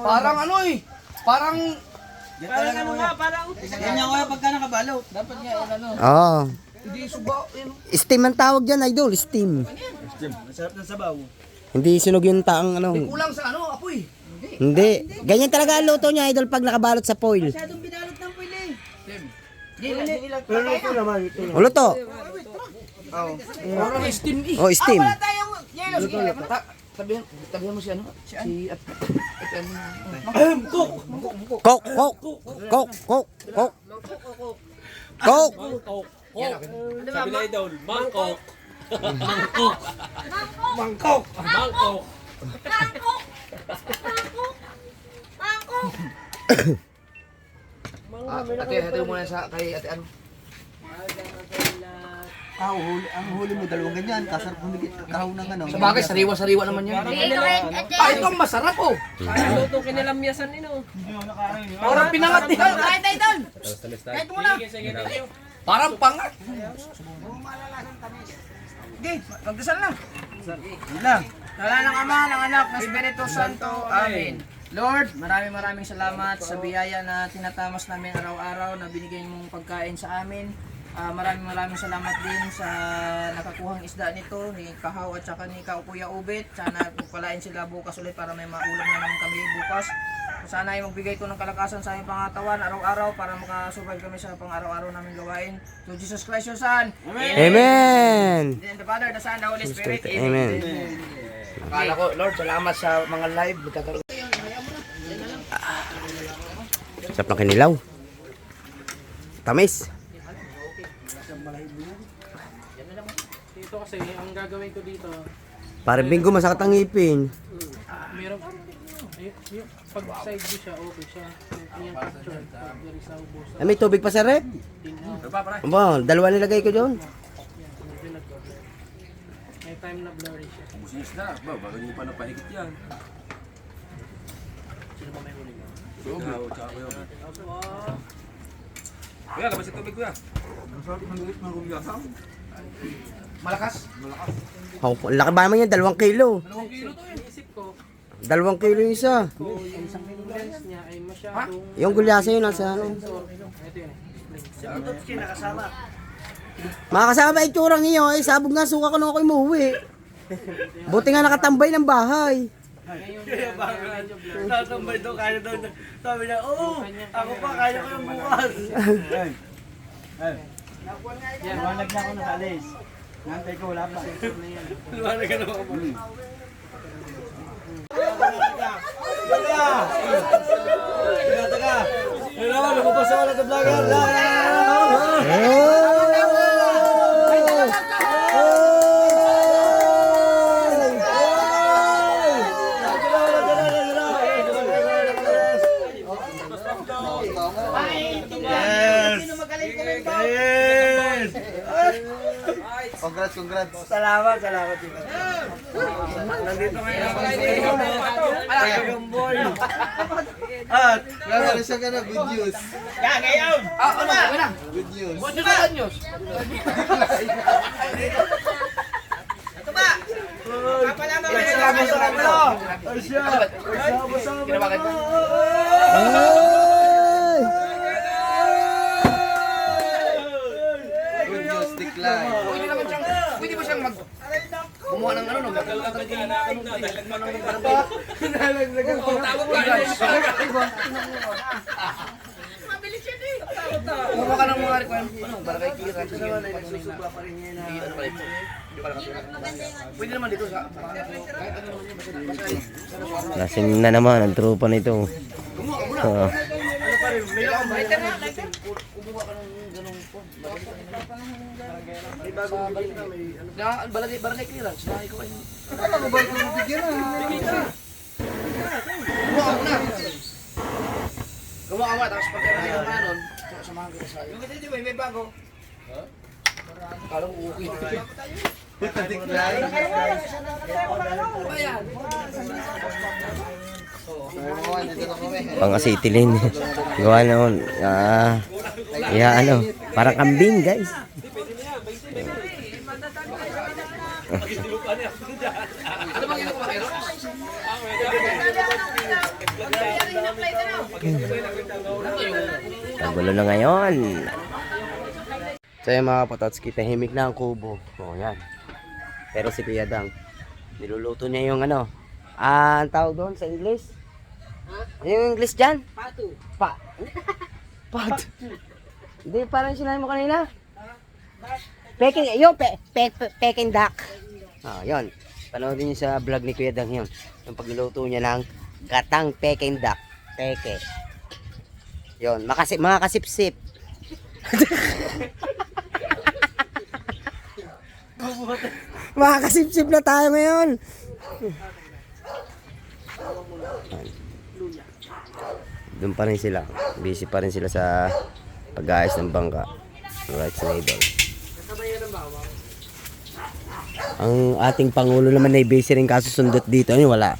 Parang ano eh. Parang Parang ano nga, parang... Ganyan ko yung pagka nakabalot. dapat nga ano. Oo. Hindi suba, ano. Steam ang tawag dyan, idol. Steam. Masarap ng sabaw. Hindi sunog yung taang ano. Kulang sa ano, apoy. Hindi. Ganyan talaga ang luto niya, idol, pag nakabalot sa foil. Masyadong binalot ng pwede. Pero ito naman, ito. O, luto. Parang steam eh. O, steam. Wala tayong yelo. Sige, Tabihan mo si ano? Si at Coke, coke, coke, coke, coke. Coke. Sabi na idol, mangkok. Mangkok. Mangkok. Ate, ate mo muna sa kay ate ano. ang huli mo dalawang ganyan. Kasarap humigit kahon ng ano. Sa bagay, sariwa-sariwa naman yan. Ito ang masarap oh. Luto kinilamyasan nino. Parang pinangat din. Kahit na idol. Kahit mo na. Parang pangat. Okay, magdasal na. Lang. Wala ng Ama, ng Anak, ng Espiritu Santo. Amen. Lord, maraming salamat sa biyaya na tinatamas namin araw-araw na binigay mong pagkain sa amin. Maraming salamat din sa nakakuhang isda nito ni Kahaw at saka ni Kuya Ubit. Sana pagpalain sila bukas ulit para may maulam na naman kami bukas. Sana ay magbigay ito ng kalakasan sa aming pangatawan araw-araw para makasurvive kami sa pang-araw-araw namin gawain. To Jesus Christ your Son. Amen. And the Father, the Son, the Holy Spirit. Amen. Akala ko, Lord, salamat sa mga live. Sarap ng kinilaw. Tamis. Dito kasi, ang gagawin ko dito, Parang bingo, masakit ang ngipin. meron, yung pag side view siya, okay siya. Yung capture, pag dari sa ubos, Ay, may tubig pa sa rep? Aba, dalawa nilagay ko doon. may time na blurry siya. Business na, ba? Bago nyo pa napahigit yan. Sino ba may huli ka? Ikaw, tsaka ko yun. Kuya, labas yung tubig kuya. Masarap ng gulit ng rumigasam. Malakas. Oh, laki ba naman yan? 2 kilo. 2 kilo to eh. Isip ko, 2 kilo yung isa. yung lens niya ay masyadong... Yung gulyasa yun, nasa ano. Ito yun eh. Makakasama itsurang iyo, eh. Sabog nga, suka ko nung ako'y umuwi. Buti nga nakatambay ng bahay. Ngayon, medyo blurry. Tatambay daw, kaya daw. Sabi niya, oo, ako pa, kaya ko yung bukas. Yan, Liwanag na ako nakalis. Nantay ko, wala pa. liwanag ka naman ako. Taka! Hello, lumabas ako na vlogger. Yes! Congrats. Salamat. Nandito ngayon ako sa Gambol. At, nagkakaroon ka na good news. Ngayon! Ano na? Good news. Good news. Kapalaman kayo sama-sama. Asya! Sama-sama. Kinabakan ka? Good news, decline. Pwede ba siyang gumawa ng ano, gumawa ka ng mga requirement, barangay kira, Susuba pa rin yan. pwede naman dito sa kahit ano naman yun, basta Lasing na naman ang trupa nito. gumawa ka muna. Oo. Ano pa rin, may Kumuha ka ng ganong may bagong bigyan na, may ano. barangay clearance, na ikaw ay Ano ba bagong bigyan na? gumawa ka muna. Gumawa ka muna, tapos pag ano nun, samahan kita sa iyo. Yung kasi di ba, may bago. Kala ko okay. Decline. Pang asitilin. Gawa noon. Ano, parang kambing, guys. Ano bang ginagawa kayo? Nagulo na ngayon. So yung mga kapatots, tahimik na ang kubo. O yan. Pero si Kuya Dang, niluluto niya yung ano. Ang tawag doon sa English? Yung English dyan? Pato. Pat. Hindi, parang sinabi mo kanina. Peking, yun, Peking duck. Yun. Panoodin niyo sa vlog ni Kuya Dang yun. Yung pagluluto niya ng gatang Peking duck. Peke. Yun, mga kasipsip. Mga kasipsip na tayo ngayon. Doon pa rin sila. Busy pa rin sila sa pag-aayos ng bangka. Right, Snidol. Ang ating Pangulo naman ay busy rin kaso sundot dito. Ano wala?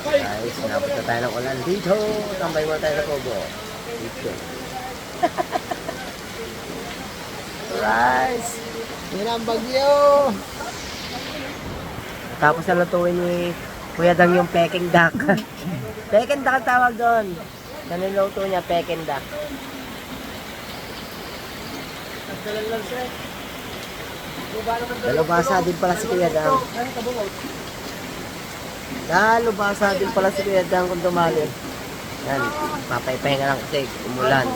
Guys, napunta tayo ng ulan dito. Tambay mo tayo sa Kobo. Dito. Guys, yun ang bagyo. Tapos nalutuin ni Kuya Dang yung Peking duck. Peking duck ang tawag doon. Naniluto niya Peking duck. Dalubasa din pala si Kuya Dang. Dalubasa din pala si Kuya Dang kung tumali. Yan, papaypahinga lang kasi umulan.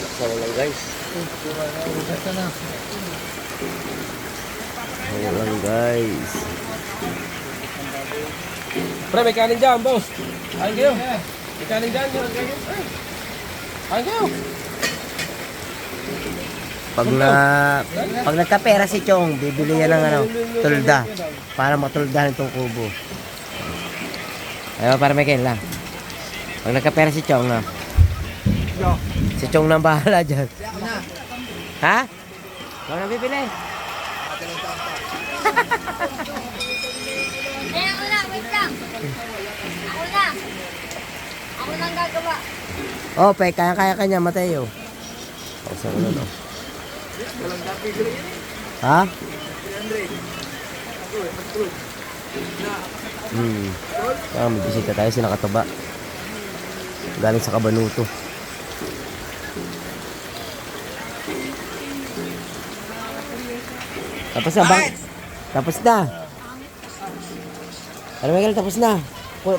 Laksa lang guys. Ayan lang guys. Pre, may kanin dyan, boss. Kain kayo. May kanin dyan. Kain kayo. Pag nagkapera si Chong, bibili yan ng ano, tulda para matuldahan itong kubo. Ayaw para may kailan. Pag nagkapera si Chong na. Si Chong nang bahala dyan. Ha? Ikaw na bibili. Ako na, wait lang. Ako na. Ako na ang gagawa. Oh, kaya ka niya, Mateo. O, saan ko na to? Ha? May bisita tayo, sinakataba. Galing sa Kabanuto. Tapos na, tapos na. Ano Michael, tapos na.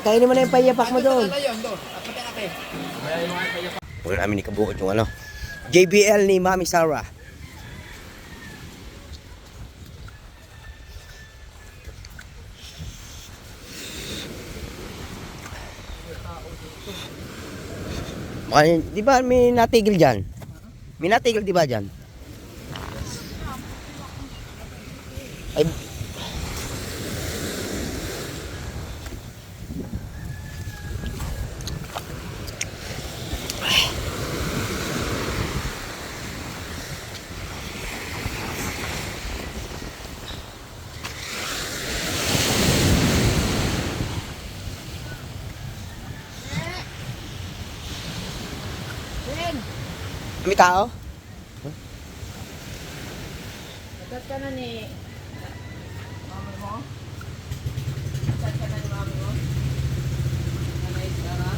Kainin mo na yung payapak mo doon. Huwag namin ikabukod yung ano. JBL ni Mami Sarah. Di ba may natigil dyan? May natigil di ba dyan? Ay, may tao? Ba't ka na ni... Mami mo? Ba't ka na ni mami mo? Nanay Sarah?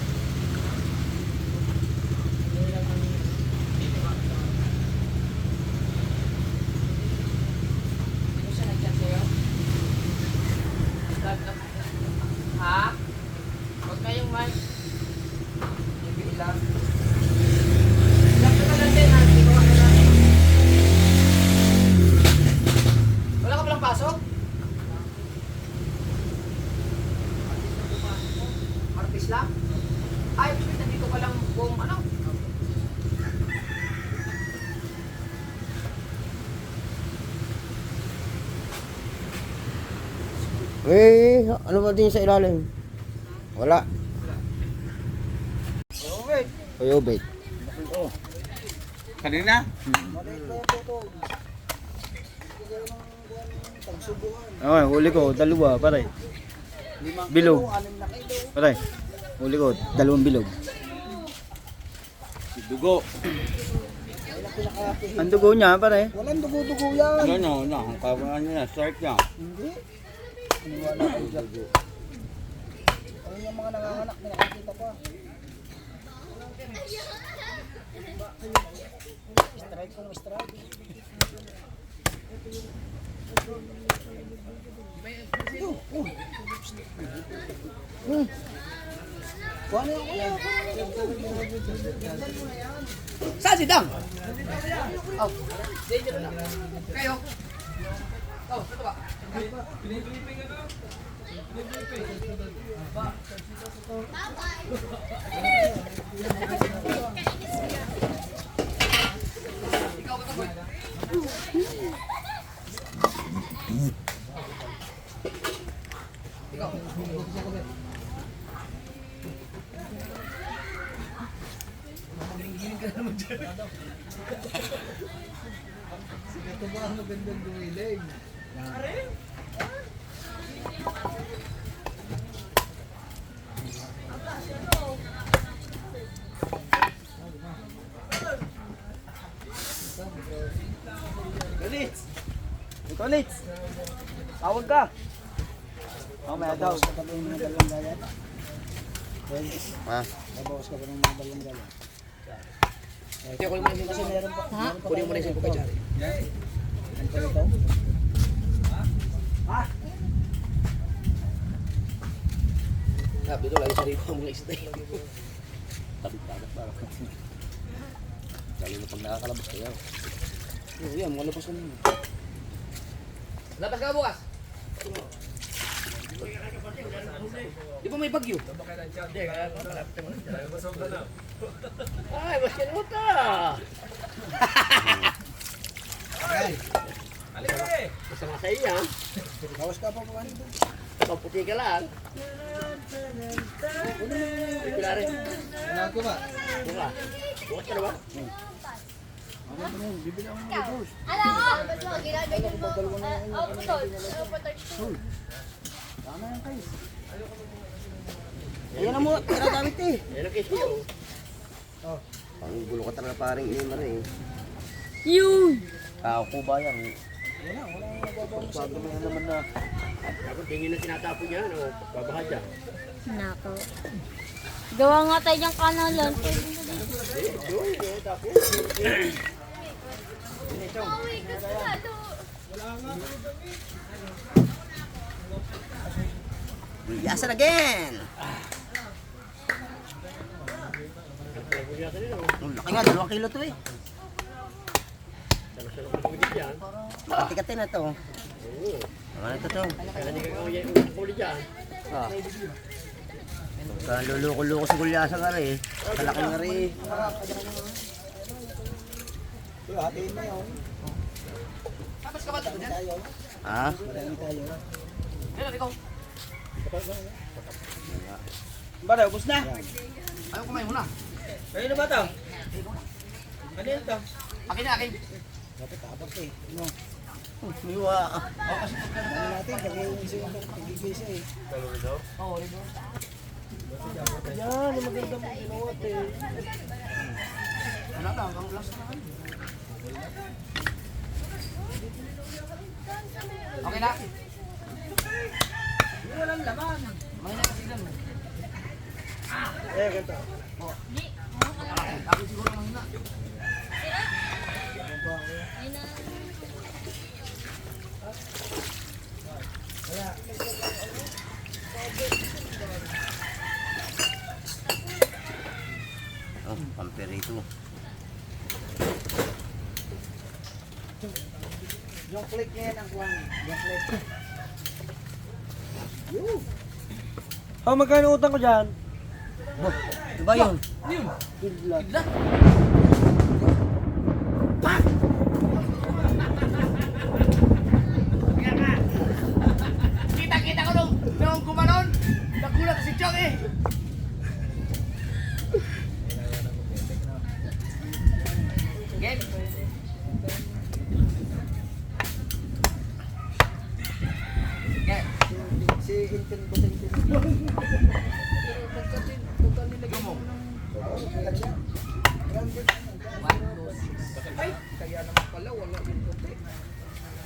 Hindi lang kami... Hindi siya nag-chat sa'yo? Ha? Huwag kayong mic. Hindi lang. Wala ka palang pasok? Martis lang? Ay, nandito ka lang buong ano? Ano ba din sa ilalim? Wala. Kuya Obed. Kanina? Okay, huli ko, dalawa, pare. Bilog. Pare, huli ko, 2 bilog. Dugo. Ang dugo niya, pare. Walang dugo-dugo yan. Ano, ang kawan niya, start niya. Hindi. Iniwala kayo dyan. Ayun yung mga nanganganak na nakikita pa. Strike kung strike. Kuha na yung kuya. Saan si Dang? Oh. Kayo. Oh, ito ba? Ikaw, Litz. Tawag ka. Mamaya daw. Babawas ka pa ng mga dalawang gayat. Ha? Babawas ka pa ng mga dalawang gayat. Kaya kunin mo na yung Kasi meron pa. kunin mo na yung kay Chari. Ano pa ito? Sabi dito, lagi sa riba ang mga isda. Tabit-tabit para. Lalo na pag nakakalabas kayo. Oh, yan, mga labas kanina. Labas ka bukas. Di ba may bagyo? Ay, mas yan mo ta. Masama sa iya. Bawas ka pa pa. Kaputi ka lang. Pila rin. Wala ko ba? Buka. Bukas ka na ba? Alam ko, ginagawa mo. Oh, putol. Putol. Ayan na mo, tira damit eh. Yan ang kisyo. Ang gulo ka talaga paring Neymar eh. Yun! Tao ko ba yan? Sabi mo naman na. Ako tingin na tinatapo niya, ano, babaha dyan. Nako. Gawa nga tayo ng kanalan. Yasan again! Ang laki nga, 2 kilo to eh. Makati-kati na to. Ano ito to? Kaya hindi ka gawin huli dyan. Ah. Luluko-luko sa gulyasan nga rin eh. Kalaki nga rin eh. Hatiin na yun. Tapos ka ba ito dyan? Ha? Marami tayo. Yan, ikaw. Ba, ubos na? Ayaw kumain muna. Kayo na ba ito? Ano yun ito? Akin na, akin. Dapat tapat eh. Ano? Miwa. Ano natin? Pag-iisa yung pag-iisa eh. Oo, rin mo. Yan, yung maganda mong ginawa eh. Wala lang, ang last na. Okay na. Walang laman. May na kasi lang. Eh, ganito. Akin siguro mahina. Oh, pamperito. Yung click niya yan ang kuwan. Yung click. Oh, magkano utang ko dyan? Diba yun? Kita-kita ko nung gumanon. Nagulat si Chong eh. Game.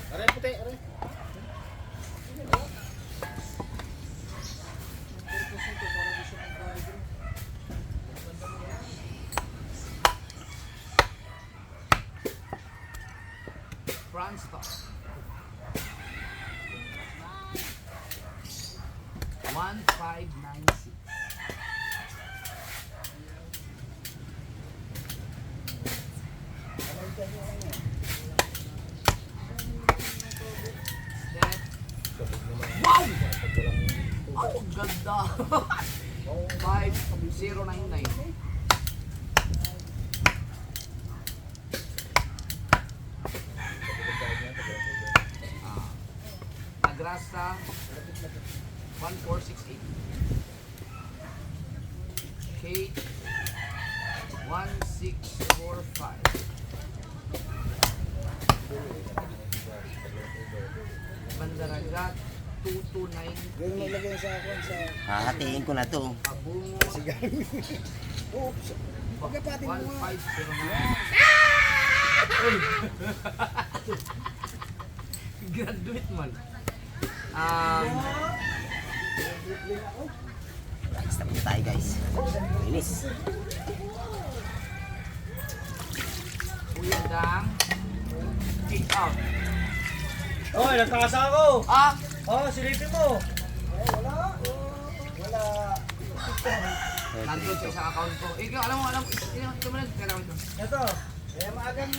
Aray, puti, aray. France stop. 1596. Wow! Oh, ganda! 5099. Agrasta 1468. Kate 1645. Bandaragat 2298. Hahatiin ko na to. Abungo 1509. Graduate man. Stop na tayo guys. Linis. Uyandang kick out. Oy, nagkasa ako. Ah! Oh, silipin mo. Nandun siya sa account ko. Ikaw, alam mo, ito mo lang, kailangan ito. Ito. Kaya maagang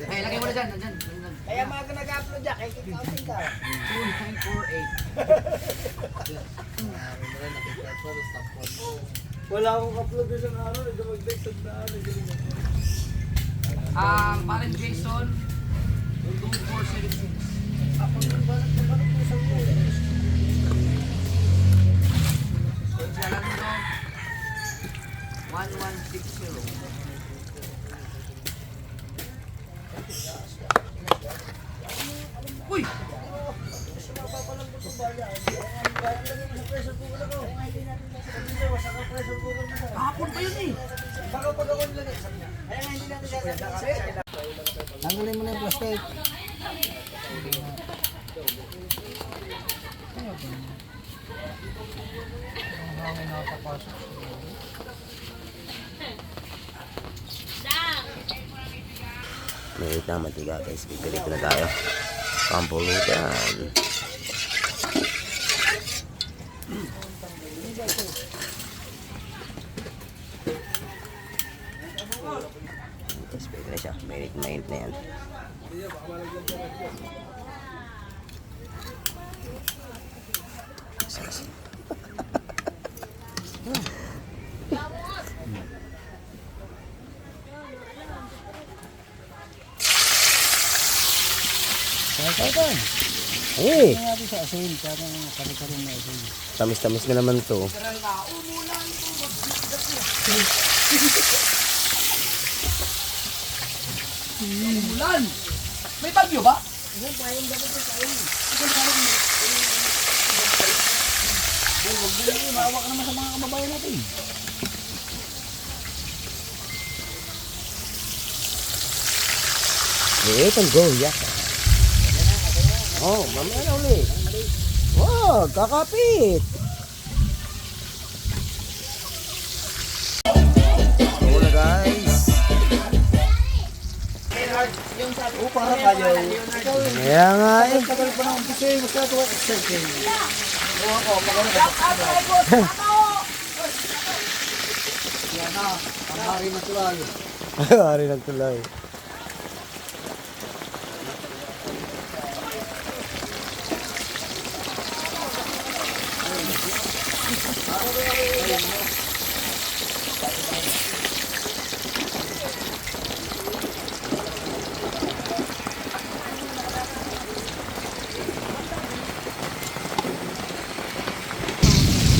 Ay, lagay mo na dyan, nandyan. Kaya maaga nag-upload dyan, kaya kick-outing ka. 2948. Wala akong upload isang araw, ito mag-text at daan. Parang Jason, 2476. Consialando, 1160. Uy! Kahapon pa yun eh. Tanggalin mo na yung plastic. May na mantiga guys. Bibili ko na tayo. Pampulutan. Guys, bibili na siya. Mainit na yan. Eh, tamis-tamis na naman to. Umulan! May bagyo ba? Maawa ka naman sa mga kababayan natin. Eh, itong go, yak. Oh, mamaya na ulit. Wow, kakapit. Oo na guys. Para kayo. Kaya nga eh. Tagal pa na umpisa eh, masyado ka excited. Yan na, ang hari natural. Hari nagtuloy.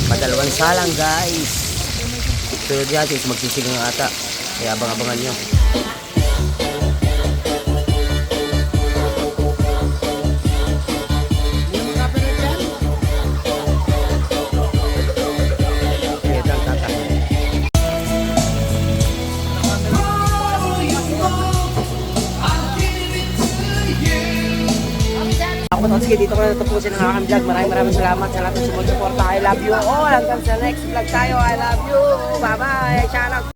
Padalawang salang guys. Sunod natin magsisigang ata. Kaya abang-abangan nyo. O sige, dito ko na natupusin ang aking vlog. Maraming salamat sa lahat ng sumusuporta. I love you all. Hanggang sa next vlog tayo. I love you. Bye-bye. Shout out.